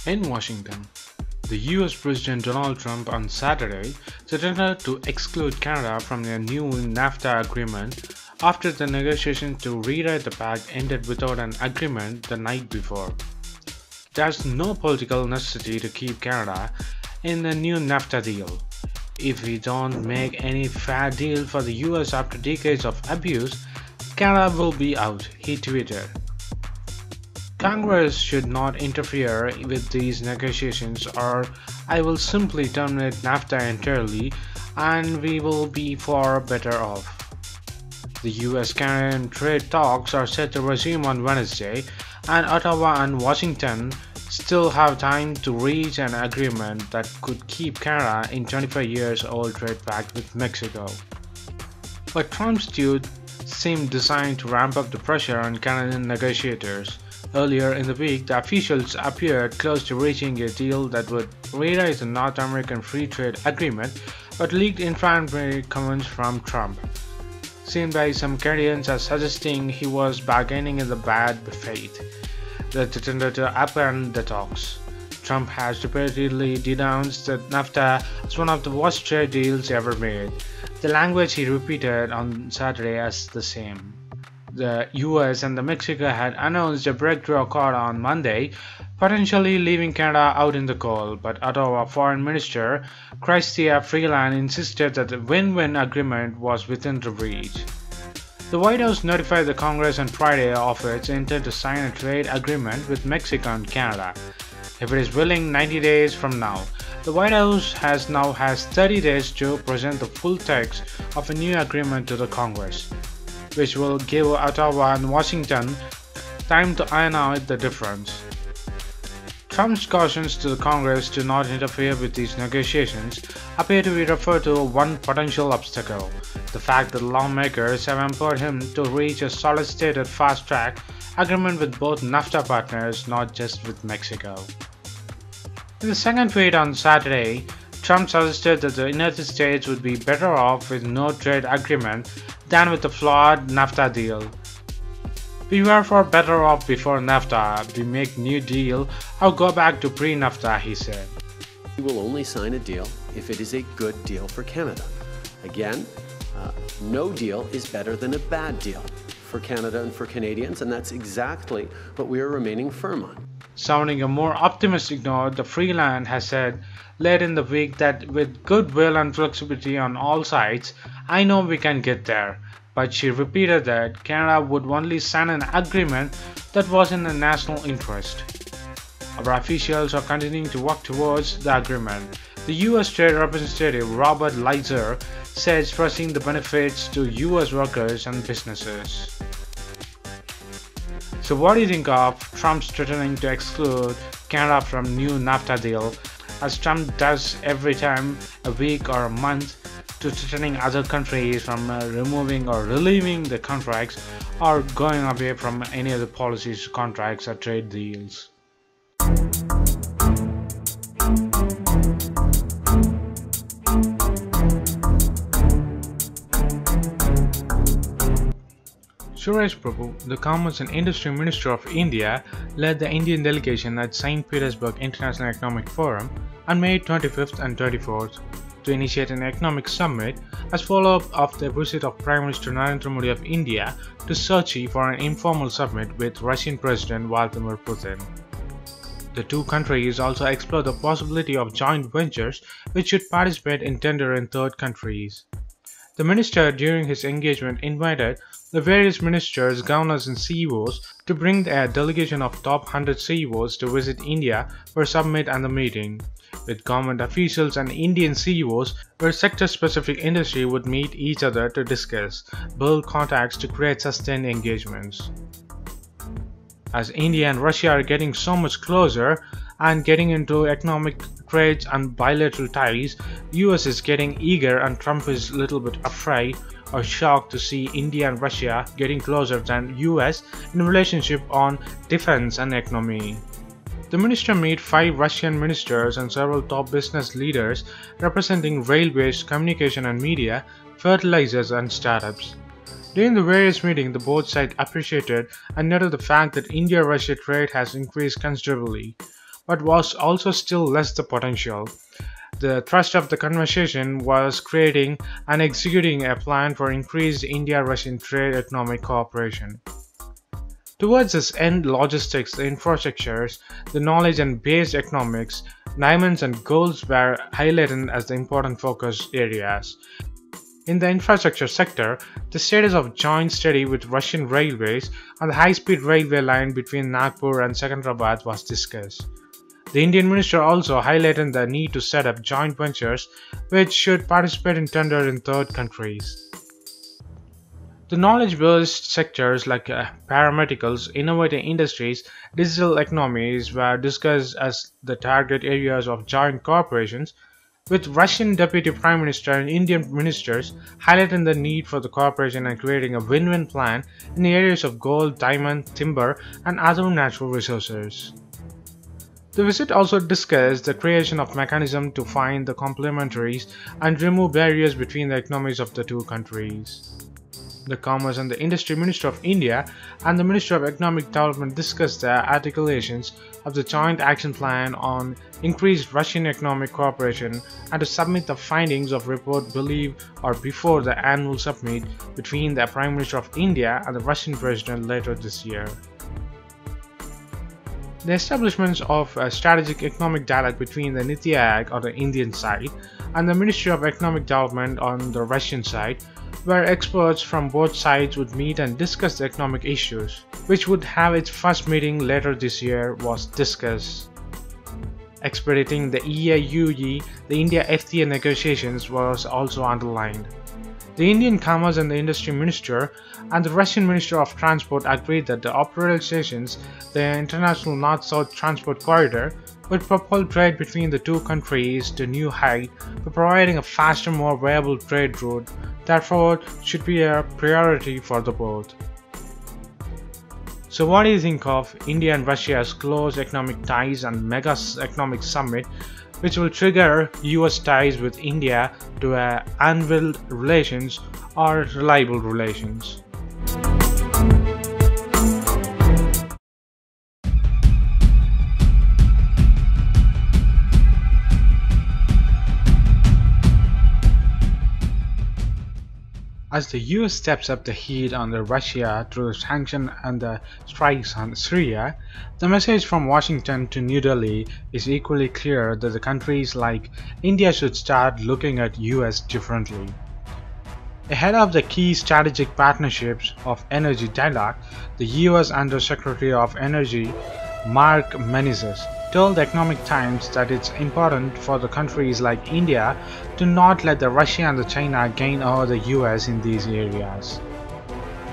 In Washington, the US President Donald Trump on Saturday threatened to exclude Canada from the new NAFTA agreement after the negotiations to rewrite the pact ended without an agreement the night before. There's no political necessity to keep Canada in the new NAFTA deal. If we don't make any fair deal for the US after decades of abuse, Canada will be out, he tweeted. Congress should not interfere with these negotiations or I will simply terminate NAFTA entirely and we will be far better off. The US-Canadian trade talks are set to resume on Wednesday and Ottawa and Washington still have time to reach an agreement that could keep Canada in 25 years old trade pact with Mexico. But Trump's tweet seemed designed to ramp up the pressure on Canadian negotiators. Earlier in the week, the officials appeared close to reaching a deal that would rewrite the North American Free Trade Agreement, but leaked inflammatory comments from Trump, seen by some Canadians as suggesting he was bargaining in the bad faith that threatened to upend the talks. Trump has repeatedly denounced that NAFTA as one of the worst trade deals ever made. The language he repeated on Saturday as the same. The US and Mexico had announced a breakthrough accord on Monday, potentially leaving Canada out in the cold, but Ottawa Foreign Minister Chrystia Freeland insisted that the win-win agreement was within the reach. The White House notified the Congress on Friday of its intent to sign a trade agreement with Mexico and Canada, if it is willing 90 days from now. The White House now has 30 days to present the full text of a new agreement to the Congress, which will give Ottawa and Washington time to iron out the difference. Trump's cautions to the Congress to not interfere with these negotiations appear to be referred to one potential obstacle, the fact that lawmakers have empowered him to reach a solicited fast-track agreement with both NAFTA partners, not just with Mexico. In the second tweet on Saturday, Trump suggested that the United States would be better off with no trade agreement than with a flawed NAFTA deal. We were far better off before NAFTA. We make new deal or go back to pre-NAFTA, he said. We will only sign a deal if it is a good deal for Canada. Again, no deal is better than a bad deal for Canada and for Canadians, and that's exactly what we are remaining firm on. Sounding a more optimistic note, the Freeland has said late in the week that with goodwill and flexibility on all sides, I know we can get there. But she repeated that Canada would only sign an agreement that was in the national interest. Our officials are continuing to work towards the agreement, the US Trade Representative Robert Lighthizer said, expressing the benefits to US workers and businesses. So what do you think of Trump's threatening to exclude Canada from new NAFTA deal, as Trump does every time a week or a month, to threatening other countries from removing or relieving the contracts or going away from any other policies, contracts or trade deals? Suresh Prabhu, the Commerce and Industry Minister of India, led the Indian delegation at St. Petersburg International Economic Forum on May 25th and 24th to initiate an economic summit as follow-up of the visit of Prime Minister Narendra Modi of India to Sochi for an informal summit with Russian President Vladimir Putin. The two countries also explored the possibility of joint ventures which should participate in tender in third countries. The minister during his engagement invited the various ministers, governors and CEOs to bring a delegation of top 100 CEOs to visit India for a summit and the meeting, with government officials and Indian CEOs where sector-specific industry would meet each other to discuss, build contacts to create sustained engagements. As India and Russia are getting so much closer and getting into economic trades and bilateral ties, US is getting eager and Trump is a little bit afraid or shocked to see India and Russia getting closer than US in relationship on defense and economy. The minister met 5 Russian ministers and several top business leaders representing railways, communication and media, fertilizers and startups. During the various meetings, the both sides appreciated and noted the fact that India-Russia trade has increased considerably. but was also still less the potential. The thrust of the conversation was creating and executing a plan for increased India-Russian trade economic cooperation. Towards this end, logistics, the infrastructures, the knowledge and based economics, diamonds and golds were highlighted as the important focus areas. In the infrastructure sector, the status of joint study with Russian railways and the high-speed railway line between Nagpur and Secunderabad was discussed. The Indian minister also highlighted the need to set up joint ventures which should participate in tender in third countries. The knowledge-based sectors like paramedicals, innovative industries, digital economies were discussed as the target areas of joint cooperations, with Russian Deputy Prime Minister and Indian ministers highlighting the need for the cooperation and creating a win-win plan in the areas of gold, diamond, timber, and other natural resources. The visit also discussed the creation of mechanisms to find the complementaries and remove barriers between the economies of the two countries. The Commerce and the Industry Minister of India and the Minister of Economic Development discussed the articulations of the Joint Action Plan on increased Russian economic cooperation and to submit the findings of report before the annual summit between the Prime Minister of India and the Russian President later this year. The establishment of a strategic economic dialogue between the Niti Aayog on the Indian side and the Ministry of Economic Development on the Russian side, where experts from both sides would meet and discuss the economic issues, which would have its first meeting later this year, was discussed. Expediting the EIUE, the India FTA negotiations was also underlined. The Indian Commerce and the Industry Minister and the Russian Minister of Transport agreed that the operations, the International North-South Transport Corridor, would propel trade between the two countries to new height by providing a faster, more viable trade route, therefore should be a priority for the both. So what do you think of India and Russia's close economic ties and mega economic summit, which will trigger US ties with India to unwilled relations or reliable relations? As the US steps up the heat on Russia through sanctions and the strikes on Syria, the message from Washington to New Delhi is equally clear that the countries like India should start looking at US differently. Ahead of the key strategic partnerships of energy dialogue, the US Under Secretary of Energy Mark Menezes told the Economic Times that it's important for the countries like India to not let the Russia and the China gain over the US in these areas.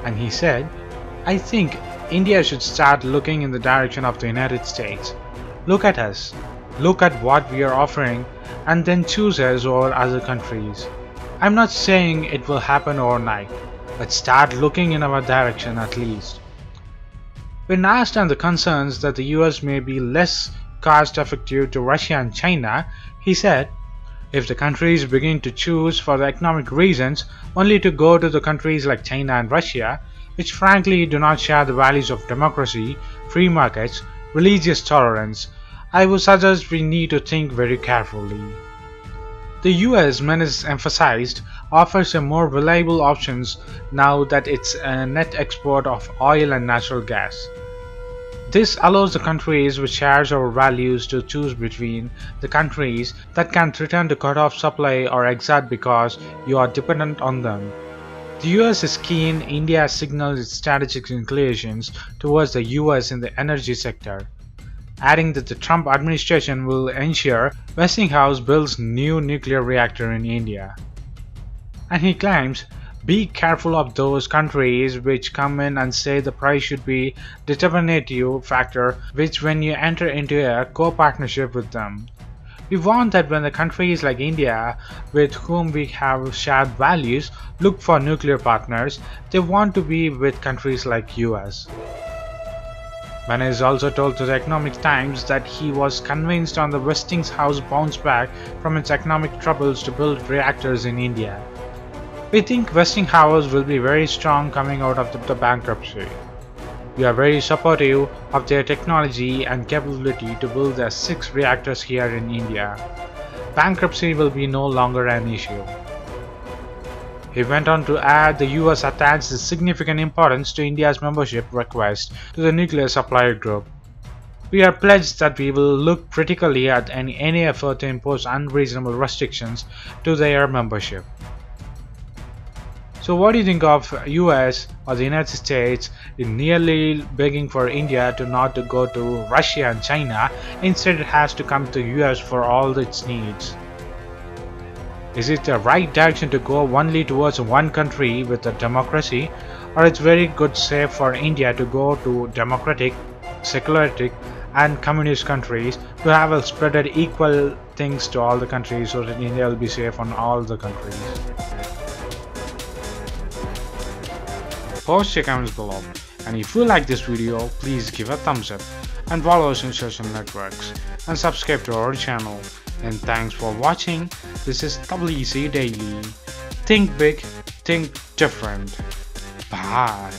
And he said, "I think India should start looking in the direction of the United States. Look at us, look at what we are offering, and then choose us over other countries. I'm not saying it will happen overnight, but start looking in our direction at least." When asked on the concerns that the US may be less cost effective to Russia and China, he said, "If the countries begin to choose for the economic reasons only to go to the countries like China and Russia, which frankly do not share the values of democracy, free markets, religious tolerance, I would suggest we need to think very carefully." The US, Menezes emphasized, offers a more reliable options now that it's a net export of oil and natural gas. This allows the countries which share our values to choose between the countries that can threaten to cut off supply or exert because you are dependent on them. The US is keen. India has signaled its strategic inclinations towards the US in the energy sector, adding that the Trump administration will ensure Westinghouse builds new nuclear reactor in India. And he claims, "Be careful of those countries which come in and say the price should be determinative factor which when you enter into a co-partnership with them. We want that when the countries like India, with whom we have shared values, look for nuclear partners, they want to be with countries like US." Menezes also told to the Economic Times that he was convinced on the Westinghouse bounce back from its economic troubles to build reactors in India. "We think Westinghouse will be very strong coming out of the bankruptcy." We are very supportive of their technology and capability to build their 6 reactors here in India. Bankruptcy will be no longer an issue. He went on to add the US attaches significant importance to India's membership request to the nuclear supplier group. We are pledged that we will look critically at any effort to impose unreasonable restrictions to their membership. So what do you think of US or the United States in nearly begging for India to not to go to Russia and China, instead it has to come to US for all its needs? Is it the right direction to go only towards one country with a democracy, or it's very good safe for India to go to democratic, secularistic and communist countries to have a spreaded equal things to all the countries so that India will be safe on all the countries? Post your comments below, and if you like this video, please give a thumbs up and follow us on social networks and subscribe to our channel. And thanks for watching. This is WEC Daily. Think big, think different. Bye.